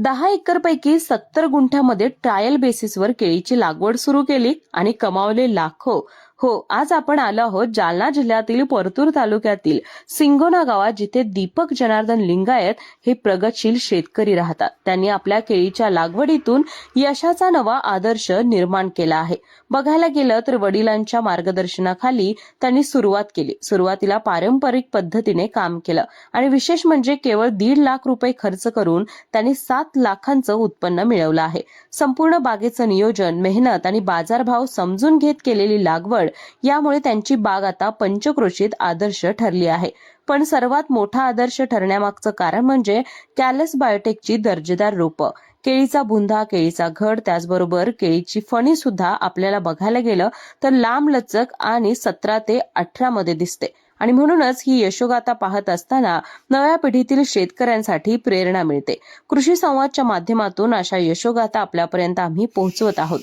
10 एकरपैकी 70 गुंठ्यामध्ये trial बेसिसवर केळीची लागवड सुरू केली आणि कमावले लाखो. हो, आज आपण आलो आहोत जालना जिल्ह्यातील परतूर तालुक्यातील सिंगोना गावात, जिथे दीपक जनार्दन लिंगायत हे प्रगतशील शेतकरी राहतात. त्यांनी आपल्या केळीच्या लागवडीतून यशाचा नवा आदर्श निर्माण केला आहे. बघायला गेलं तर वडिलांच्या मार्गदर्शनाखाली त्यांनी सुरुवात केली. सुरुवातीला पारंपरिक पद्धतीने काम केलं आणि विशेष म्हणजे केवळ 1.5 लाख रुपये खर्च करून त्यांनी 7 लाखांचं उत्पन्न मिळवलं आहे. संपूर्ण बागेचं नियोजन, मेहनत आणि बाजारभाव समजून घेत केलेली लागवड यामुळे त्यांची बाग आता पंचक्रोशीत आदर्श ठरली आहे. पण सर्वात मोठा आदर्श ठरण्यामागचं कारण म्हणजे कॅलस बायोटेकची दर्जेदार रोपं. केळीचा बुंदा, केळीचा घड, त्याचबरोबर केळीची फणी सुद्धा आपल्याला बघायला गेलं तर लांब लचक आणि 17 ते 18 मध्ये दिसते. आणि म्हणूनच ही यशोगाथा पाहत असताना नव्या पिढीतील शेतकऱ्यांसाठी प्रेरणा मिळते. कृषी संवादच्या माध्यमातून अशा यशोगाथा आपल्यापर्यंत आम्ही पोहोचवत आहोत.